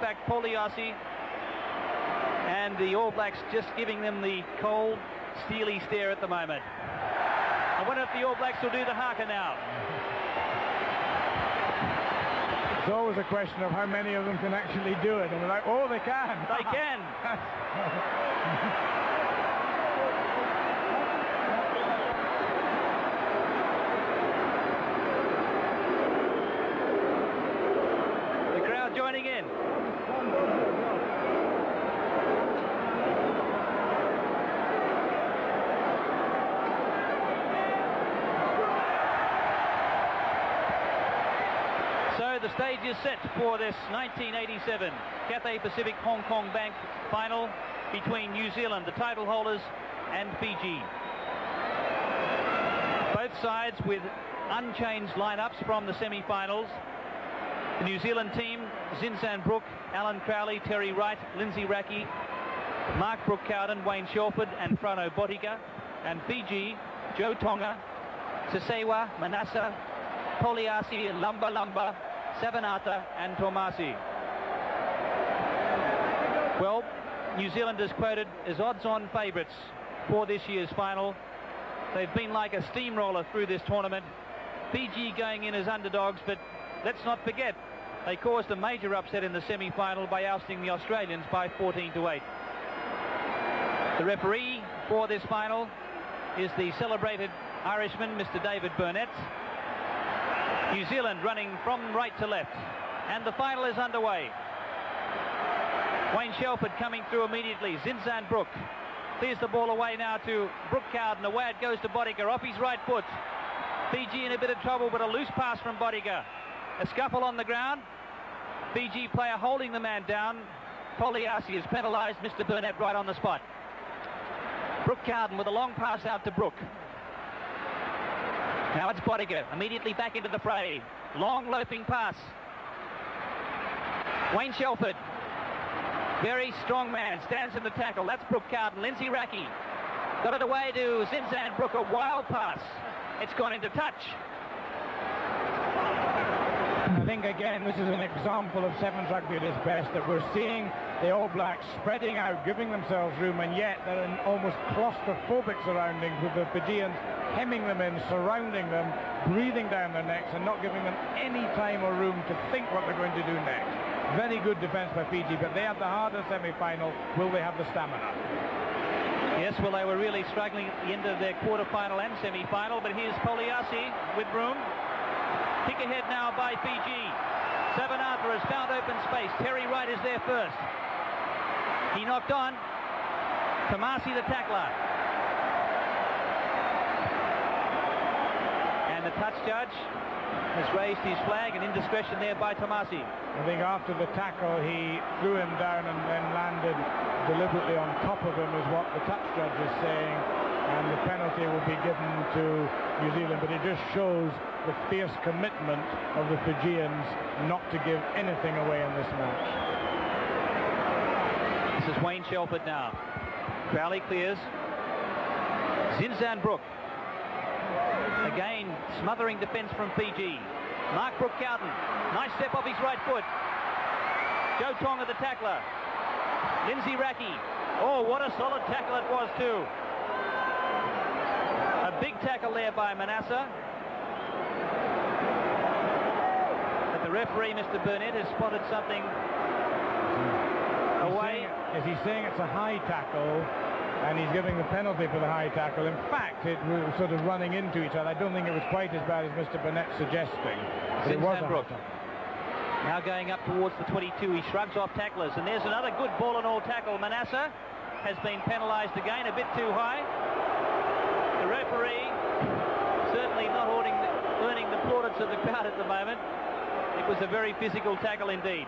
back Poliasi, and the All Blacks just giving them the cold, steely stare at the moment. I wonder if the All Blacks will do the haka now. It's always a question of how many of them can actually do it, and we're like, oh, they can. They can. The crowd joining in. So the stage is set for this 1987 Cathay Pacific Hong Kong Bank final between New Zealand, the title holders, and Fiji. Both sides with unchanged lineups from the semi-finals. The New Zealand team, Zinzan Brooke, Alan Crowley, Terry Wright, Lindsay Raki, Mark Brooke-Cowden, Wayne Shelford and Frano Botica. And Fiji, Joe Tonga, Sisewa, Manassa, Poliasi, Lamba, Savanata and Tomasi. Well, New Zealand is quoted as odds-on favourites for this year's final. They've been like a steamroller through this tournament. Fiji going in as underdogs, but let's not forget, they caused a major upset in the semi-final by ousting the Australians by 14-8. The referee for this final is the celebrated Irishman, Mr. David Burnett. New Zealand running from right to left, and the final is underway. Wayne Shelford coming through immediately. Zinzan Brooke clears the ball away now to Brooke-Cowden. Away it goes to Botica off his right foot. Fiji in a bit of trouble, but a loose pass from Botica. A scuffle on the ground. Fiji player holding the man down. Poliasi is penalised. Mr. Burnett right on the spot. Brooke-Cowden with a long pass out to Brooke. Now it's Botica immediately back into the fray. Long loping pass. Wayne Shelford, very strong man, stands in the tackle. That's Brooke-Cowden. Lindsay Raki got it away to Zinzan Brooke. A wild pass. It's gone into touch. I think, again, this is an example of Sevens rugby at its best, that we're seeing the All Blacks spreading out, giving themselves room, and yet they're in almost claustrophobic surroundings with the Fijians hemming them in, surrounding them, breathing down their necks and not giving them any time or room to think what they're going to do next. Very good defence by Fiji, but they had the harder semi-final. Will they have the stamina? Yes, well, they were really struggling at the end of their quarter-final and semi-final, but here's Poliasi with room. Kick ahead now by Fiji. Savanata has found open space. Terry Wright is there first. He knocked on. Tomasi the tackler. And the touch judge has raised his flag, an indiscretion there by Tomasi. I think after the tackle he threw him down and then landed deliberately on top of him is what the touch judge is saying, and the penalty will be given to New Zealand, but it just shows the fierce commitment of the Fijians not to give anything away in this match. This is Wayne Shelford now. Crowley clears. Zinzan Brooke. Again, smothering defence from Fiji. Mark Brooke-Cowden. Nice step off his right foot. Joe Tonga the tackler. Lindsay Raki. Oh, what a solid tackle it was too. A big tackle there by Manassa. But the referee, Mr. Burnett, has spotted something away. Is he saying it's a high tackle? And he's giving the penalty for the high tackle. In fact, it was sort of running into each other. I don't think it was quite as bad as Mr. Burnett's suggesting. But it was a high tackle. Now going up towards the 22, he shrugs off tacklers. And there's another good ball and all tackle. Manassa has been penalised again, a bit too high. The referee certainly not earning the plaudits of the crowd at the moment. It was a very physical tackle indeed.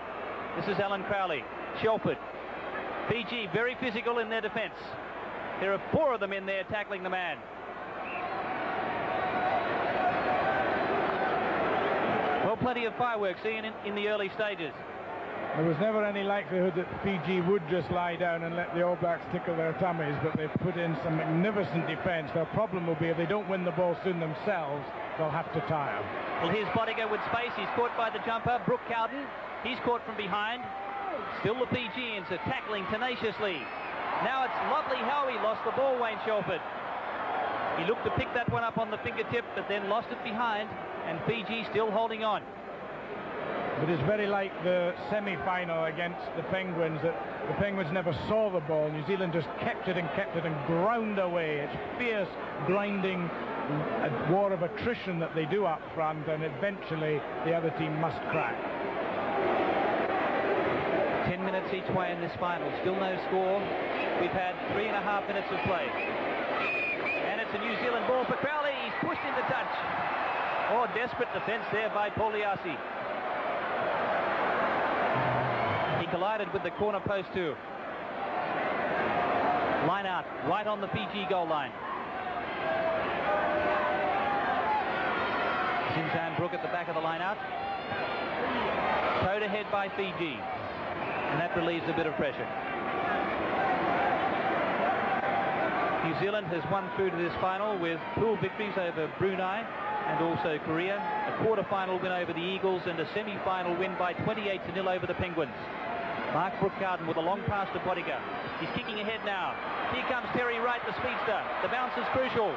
This is Alan Crowley. Shelford. Fiji very physical in their defence. There are 4 of them in there tackling the man. Well, plenty of fireworks in the early stages. There was never any likelihood that Fiji would just lie down and let the All Blacks tickle their tummies, but they've put in some magnificent defence. Their problem will be if they don't win the ball soon themselves, they'll have to tire. Well, here's Botica with space. He's caught by the jumper, Brooke-Cowden. He's caught from behind. Still the Fijians are tackling tenaciously. Now it's lovely how he lost the ball, Wayne Shelford. He looked to pick that one up on the fingertip, but then lost it behind, and Fiji still holding on. It is very like the semi-final against the Penguins, that the Penguins never saw the ball. New Zealand just kept it and ground away. It's fierce, grinding, a war of attrition that they do up front, and eventually the other team must crack. 10 minutes each way in this final. Still no score. We've had 3.5 minutes of play. And it's a New Zealand ball for Crowley. He's pushed into touch. Oh, desperate defence there by Pauliasi. He collided with the corner post too. Line out, right on the Fiji goal line. Zinzan Brook at the back of the line out. Towed ahead by Fiji. And that relieves a bit of pressure. New Zealand has won through to this final with pool victories over Brunei and also Korea, a quarter-final win over the Eagles, and a semi-final win by 28-0 over the Penguins. Mark Brookgarden with a long pass to Bodiger. He's kicking ahead now. Here comes Terry Wright, the speedster. The bounce is crucial.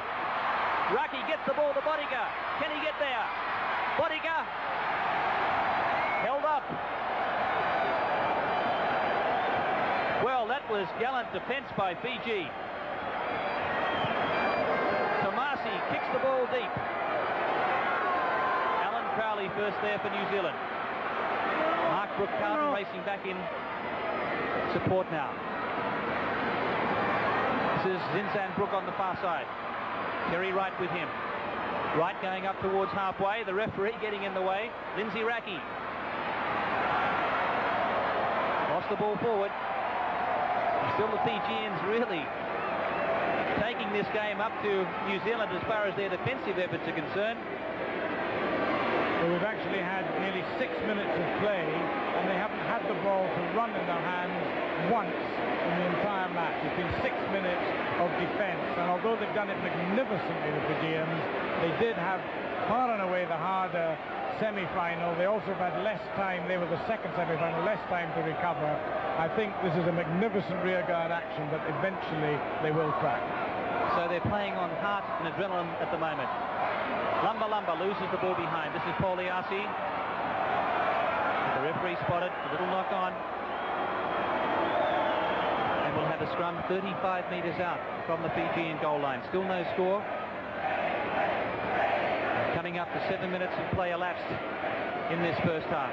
Raki gets the ball to Bodiger. Can he get there? Bodiger held up. Well, that was gallant defence by Fiji. Tomasi kicks the ball deep. Alan Crowley first there for New Zealand. Mark Brookgarden racing back in support now. This is Zinzan Brook on the far side. Terry Wright with him. Wright going up towards halfway. The referee getting in the way. Lindsay Raki. Lost the ball forward. Still the Fijians really taking this game up to New Zealand as far as their defensive efforts are concerned. Well, we've actually had nearly 6 minutes of play, and they haven't had the ball to run in their hands once in the entire match. It's been 6 minutes of defence, and although they've done it magnificently, the Fijians, they did have far and away the harder semi-final. They also have had less time. They were the second semi-final, less time to recover. I think this is a magnificent rearguard action, but eventually they will crack. So they're playing on heart and adrenaline at the moment. Lumba loses the ball behind. This is Pauliasi. The referee spotted. A little knock on. And we'll have a scrum 35 metres out from the Fijian goal line. Still no score. Coming up to 7 minutes of play elapsed in this first half.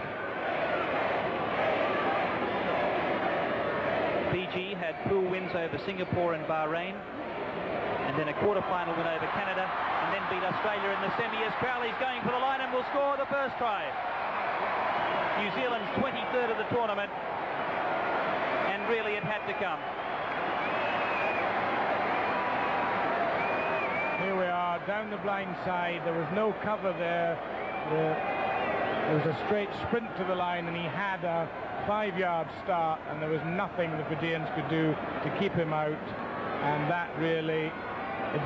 Fiji had pool wins over Singapore and Bahrain, and then a quarter-final win over Canada, and then beat Australia in the semi as Crowley's going for the line and will score the first try. New Zealand's 23rd of the tournament, and really it had to come. Here we are, down the blind side. There was no cover there. There was a straight sprint to the line, and he had a 5-yard start, and there was nothing the Fijians could do to keep him out, and that really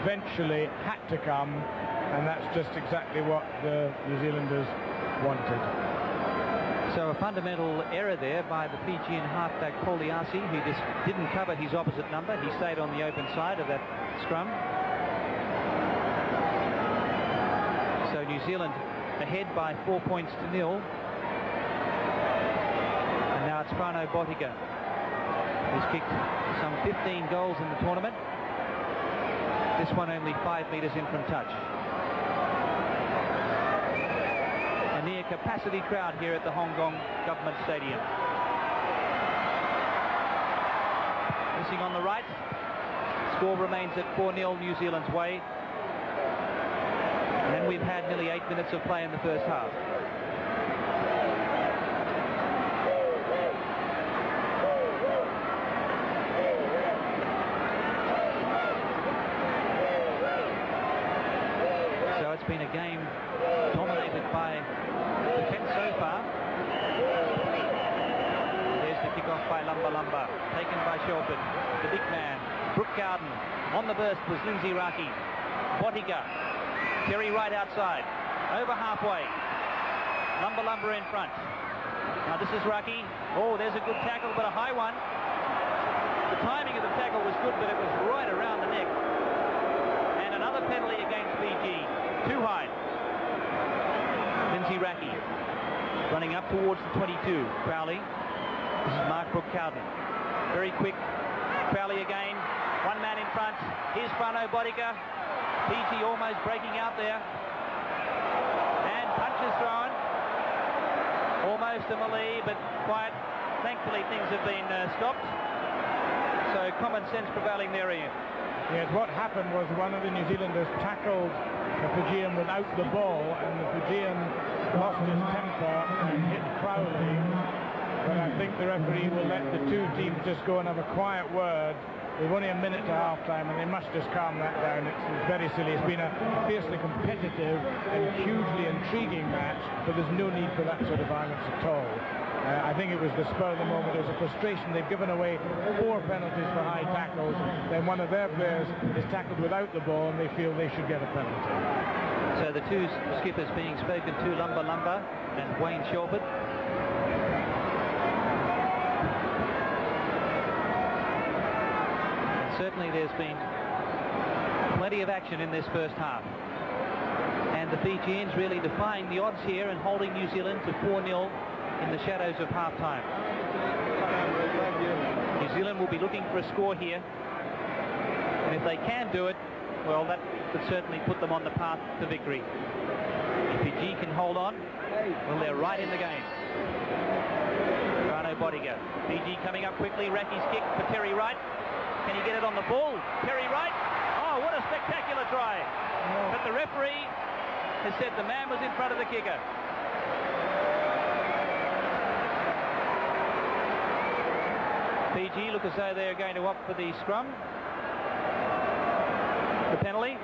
eventually had to come, and that's just exactly what the New Zealanders wanted. So a fundamental error there by the Fijian halfback Pauliasi, who just didn't cover his opposite number. He stayed on the open side of that scrum. So New Zealand ahead by 4 points to 0. And now it's Frano Bodiger, who's kicked some 15 goals in the tournament. This one only 5 metres in from touch. A near capacity crowd here at the Hong Kong Government Stadium. Missing on the right. Score remains at 4-0 New Zealand's way. And we've had nearly 8 minutes of play in the first half. So it's been a game dominated by defence so far. There's the kick-off by Lumba, taken by Shelford. The big man, Brookgarden. On the burst was Lindsay Raki. Bodiger. Terry Wright outside, over halfway. Lumba in front. Now this is Raki. Oh, there's a good tackle, but a high one. The timing of the tackle was good, but it was right around the neck. And another penalty against Fiji. Too high. Lindsay Raki running up towards the 22. Crowley. This is Mark Brooke-Cowden. Very quick. Crowley again. One man in front. Here's Frano Bodica. Fiji almost breaking out there. And punches thrown. Almost a melee, but quite thankfully things have been stopped. So common sense prevailing there, Ian. Yes, what happened was one of the New Zealanders tackled the Fijian without the ball, and the Fijian lost his temper and hit Crowley. But I think the referee will let the two teams just go and have a quiet word. We've only a minute to half-time, and they must just calm that down. It's very silly. It's been a fiercely competitive and hugely intriguing match, but there's no need for that sort of violence at all. I think it was the spur of the moment. There was a frustration. They've given away 4 penalties for high tackles. Then one of their players is tackled without the ball, and they feel they should get a penalty. So the two skippers being spoken to, Lumba and Wayne Shelford. Certainly there's been plenty of action in this first half. And the Fijians really defying the odds here and holding New Zealand to 4-0 in the shadows of half-time. New Zealand will be looking for a score here. And if they can do it, well, that would certainly put them on the path to victory. If Fiji can hold on, well, they're right in the game. Frano Bodica. Fiji coming up quickly. Raki's kick for Terry Wright. Can he get it on the ball? Terry Wright. Oh, what a spectacular try. But the referee has said the man was in front of the kicker. Fiji look as though they're going to opt for the scrum. The penalty.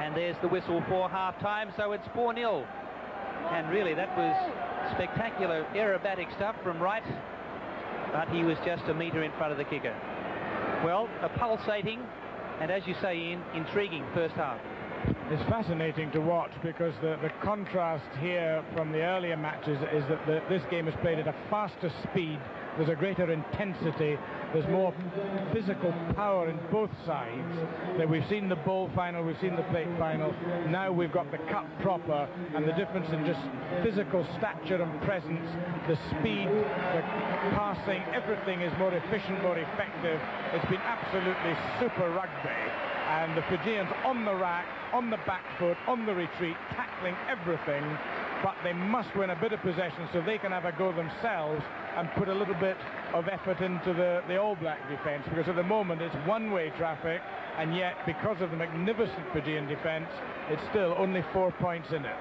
And there's the whistle for half-time, so it's 4-0. And really, that was spectacular aerobatic stuff from Wright, but he was just a metre in front of the kicker. Well, a pulsating and, as you say, Ian, intriguing first half. It's fascinating to watch because the contrast here from the earlier matches is that this game is played at a faster speed. There's a greater intensity. There's more physical power in both sides. That we've seen the bowl final, we've seen the plate final. Now we've got the cup proper, and the difference in just physical stature and presence, the speed, the passing, everything is more efficient, more effective. It's been absolutely super rugby. And the Fijians on the rack, on the back foot, on the retreat, tackling everything. But they must win a bit of possession so they can have a go themselves and put a little bit of effort into the All Black defence, because at the moment it's one-way traffic, and yet because of the magnificent Fijian defence, it's still only 4 points in it.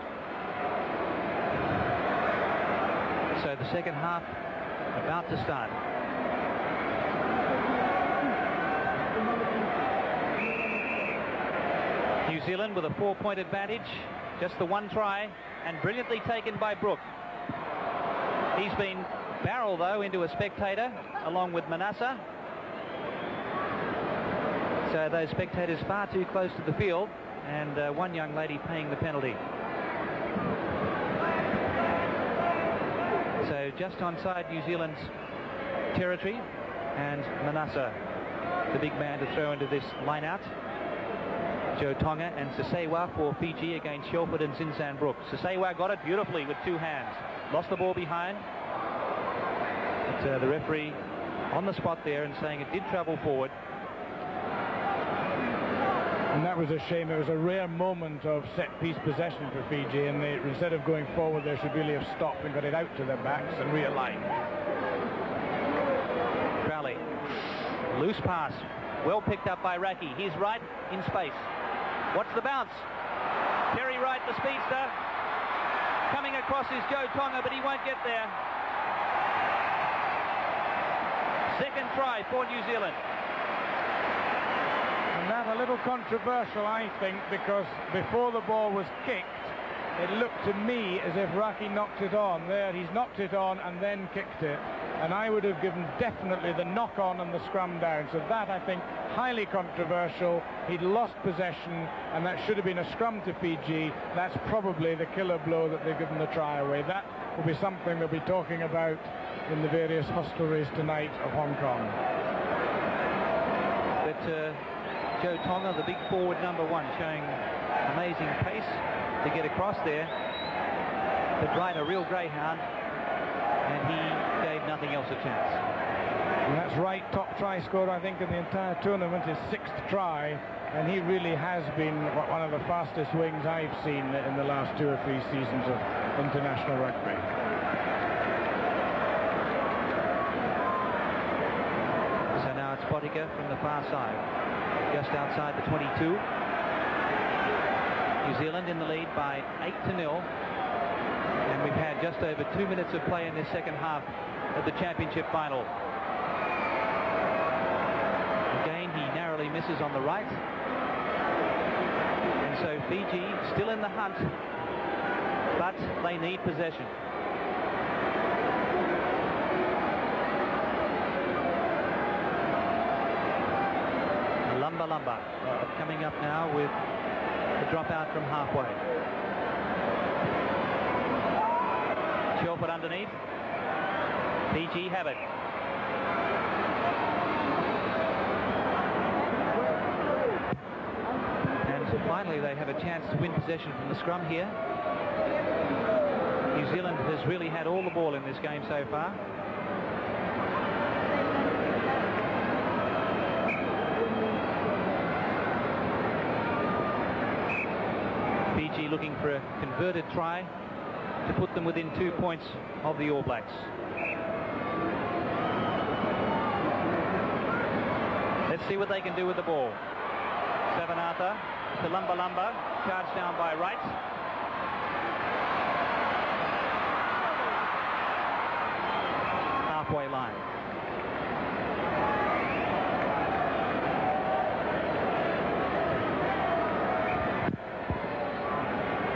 So the second half about to start. New Zealand with a 4-point advantage, just the one try, and brilliantly taken by Brooke. He's been barreled, though, into a spectator, along with Manassa. So those spectators far too close to the field, and one young lady paying the penalty. So just onside New Zealand's territory, and Manassa, the big man to throw into this line-out. Joe Tonga and Sasewa for Fiji against Shelford and Zinzan Brooke. Sasewa got it beautifully with 2 hands. Lost the ball behind. But the referee on the spot there and saying it did travel forward. And that was a shame. It was a rare moment of set-piece possession for Fiji, and they, instead of going forward, they should really have stopped and got it out to their backs and realigned. Crowley. Loose pass. Well picked up by Raki. He's right in space. What's the bounce? Terry Wright, the speedster. Coming across is Joe Tonga, but he won't get there. Second try for New Zealand. And that's a little controversial, I think, because before the ball was kicked, it looked to me as if Raki knocked it on. There, he's knocked it on and then kicked it. and I would have given definitely the knock-on and the scrum down. So that, I think, highly controversial. He'd lost possession, and that should have been a scrum to Fiji. That's probably the killer blow that they've given the try away. That will be something they'll be talking about in the various hostelries tonight of Hong Kong. But Joe Tonga, the big forward number 1, showing amazing pace to get across there. But ride a real greyhound, and he gave nothing else a chance. And that's right, top try scorer, I think, in the entire tournament, his 6th try, and he really has been one of the fastest wings I've seen in the last 2 or 3 seasons of international rugby. So now it's Botica from the far side, just outside the 22. New Zealand in the lead by 8-0. And we've had just over 2 minutes of play in this second half of the championship final. Again, he narrowly misses on the right. And so Fiji still in the hunt, but they need possession. Lumba coming up now with the dropout from halfway. Shelford underneath. Fiji have it. And finally they have a chance to win possession from the scrum here. New Zealand has really had all the ball in this game so far. Fiji looking for a converted try to put them within 2 points of the All Blacks. Let's see what they can do with the ball. Savanatha to Lumba, charged down by Wright. Halfway line.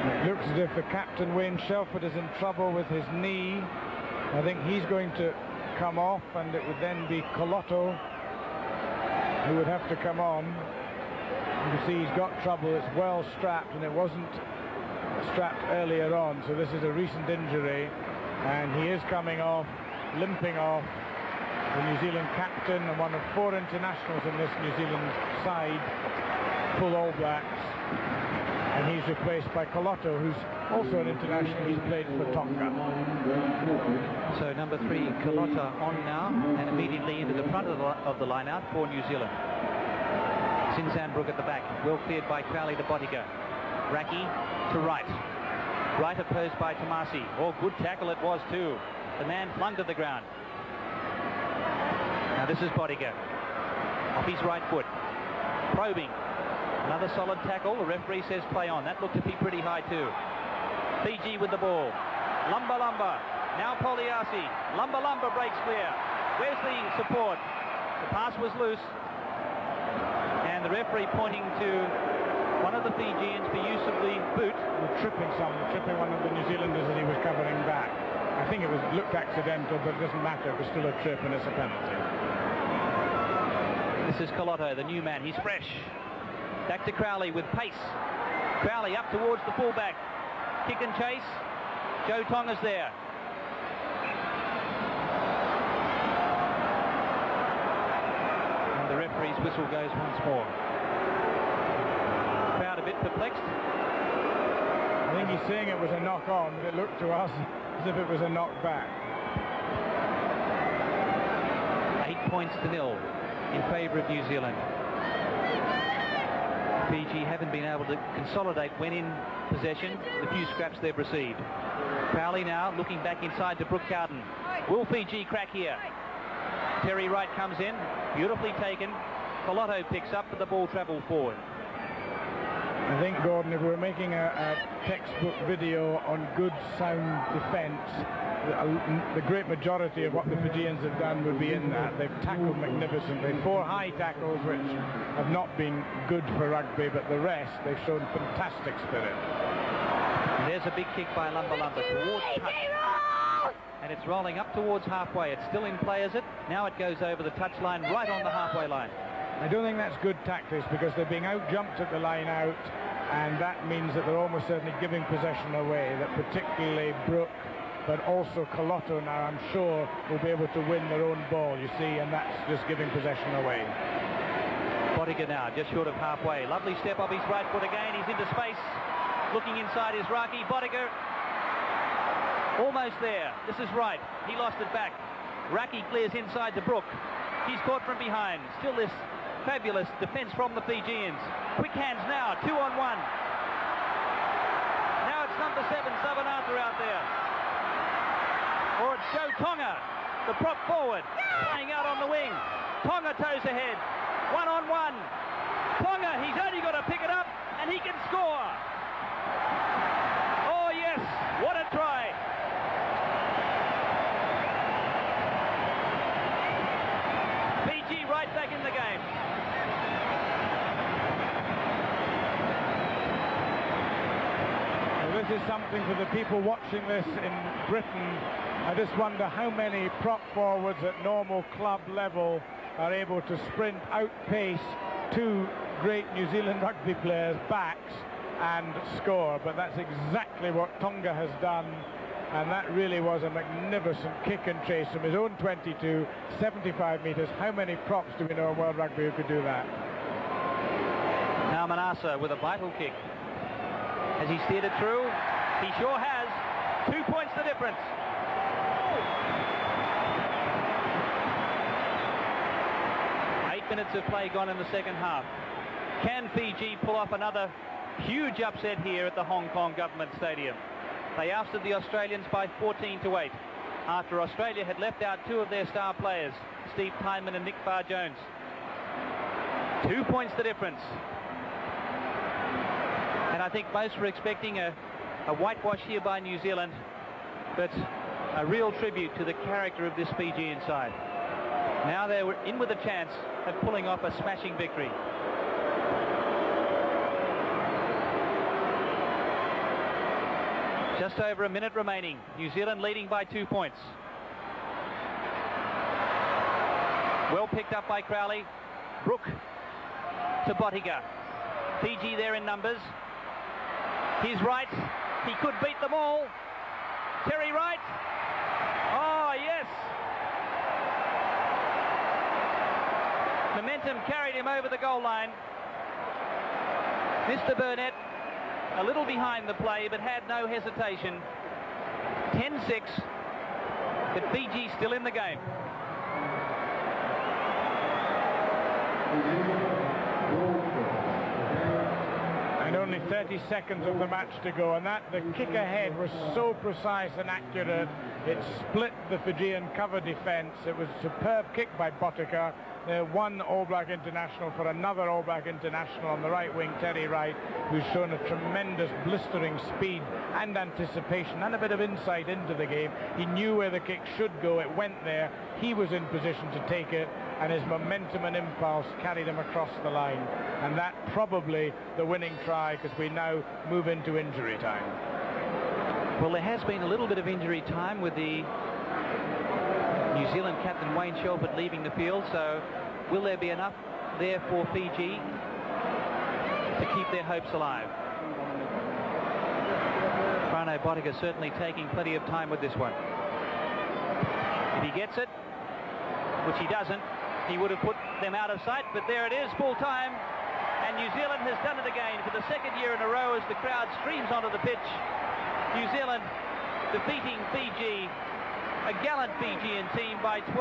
It looks as if the captain, Wayne Shelford, is in trouble with his knee. I think he's going to come off, and it would then be Colotto who would have to come on. You can see he's got trouble. It's well strapped, and it wasn't strapped earlier on, so this is a recent injury, and he is coming off, limping off. The New Zealand captain and one of 4 internationals in this New Zealand side, full All Blacks. And he's replaced by Colotto, who's also an international. He's played for Tonga. So number 3, Colotto on now, and immediately into the front of the line-out for New Zealand. Sinzanbrook at the back, well cleared by Crowley to Botica. Raki to Wright. Wright opposed by Tomasi. Oh, good tackle it was too. The man flung to the ground. Now this is Botica. Off his right foot. Probing. Another solid tackle. The referee says play on. That looked to be pretty high too. Fiji with the ball. Lumba. Now Poliasi. Lumba breaks clear. Where's the support? The pass was loose. And the referee pointing to one of the Fijians for use of the boot. Tripping one of the New Zealanders as he was covering back. I think it looked accidental, but it doesn't matter. It was still a trip, and it's a penalty. This is Colotto, the new man. He's fresh. Back to Crowley with pace. Crowley up towards the fullback. Kick and chase. Joe Tonga's there. And the referee's whistle goes once more. Crowd a bit perplexed. I think he's saying it was a knock-on, but it looked to us as if it was a knock-back. 8 points to 0 in favour of New Zealand. Fiji haven't been able to consolidate when in possession, the few scraps they've received. Crowley now looking back inside to Brooke Cowden. Will Fiji crack here? Terry Wright comes in, beautifully taken. Colotto picks up, but the ball travelled forward. I think, Gordon, if we're making a textbook video on good, sound defence, the great majority of what the Fijians have done would be in that. They've tackled magnificently. 4 high tackles, which have not been good for rugby, but the rest, they've shown fantastic spirit. And there's a big kick by Lumba towards touch. And it's rolling up towards halfway. It's still in play, is it? Now it goes over the touchline right on the halfway line. I don't think that's good tactics, because they're being out-jumped at the line out, and that means that they're almost certainly giving possession away, that particularly Brook, but also Colotto now, I'm sure, will be able to win their own ball, you see, and that's just giving possession away. Bodiger now, just short of halfway. Lovely step off his right foot again. He's into space. Looking inside is Raki. Bodiger almost there. This is right. He lost it back. Raki clears inside to Brook. He's caught from behind. Still this fabulous defence from the Fijians. Quick hands now, 2-on-1. Now it's number 7, Savanatha out there. Or it's Joe Tonga, the prop forward, playing out on the wing. Tonga toes ahead. 1-on-1. Tonga, he's only got to pick it up, and he can score. Oh yes, what a try. Fiji right back in the game. Well, this is something for the people watching this in Britain. I just wonder how many prop forwards at normal club level are able to sprint, outpace two great New Zealand rugby players' backs and score. But that's exactly what Tonga has done, and that really was a magnificent kick and chase from his own 22, 75 metres. How many props do we know in World Rugby who could do that? Now Manasa with a vital kick. Has he steered it through? He sure has. 2 points the difference. Minutes of play gone in the second half. Can Fiji pull off another huge upset here at the Hong Kong Government Stadium? They ousted the Australians by 14-8 after Australia had left out 2 of their star players, Steve Tyman and Nick Farr-Jones. 2 points the difference. And I think most were expecting a whitewash here by New Zealand, but a real tribute to the character of this Fijian side. Now they were in with a chance of pulling off a smashing victory. Just over a minute remaining. New Zealand leading by 2 points. Well picked up by Crowley. Brook to Bottiga. Fiji there in numbers. He's right. He could beat them all. Terry Wright. Oh, yes. Momentum carried him over the goal line. Mr. Burnett a little behind the play, but had no hesitation. 10-6, but Fiji still in the game. And only 30 seconds of the match to go, and the kick ahead was so precise and accurate. It split the Fijian cover defence. It was a superb kick by Bottiga. One All Black international for another All Black international on the right wing, Terry Wright, who's shown a tremendous blistering speed and anticipation and a bit of insight into the game. He knew where the kick should go. It went there. He was in position to take it, and his momentum and impulse carried him across the line. And that probably the winning try, because we now move into injury time. Well, there has been a little bit of injury time with the New Zealand captain Wayne Shelford leaving the field, so will there be enough there for Fiji to keep their hopes alive? Frano Bottiga certainly taking plenty of time with this one. If he gets it, which he doesn't, he would have put them out of sight, but there it is, full time, and New Zealand has done it again for the second year in a row as the crowd streams onto the pitch. New Zealand defeating Fiji, a gallant Fijian team by 12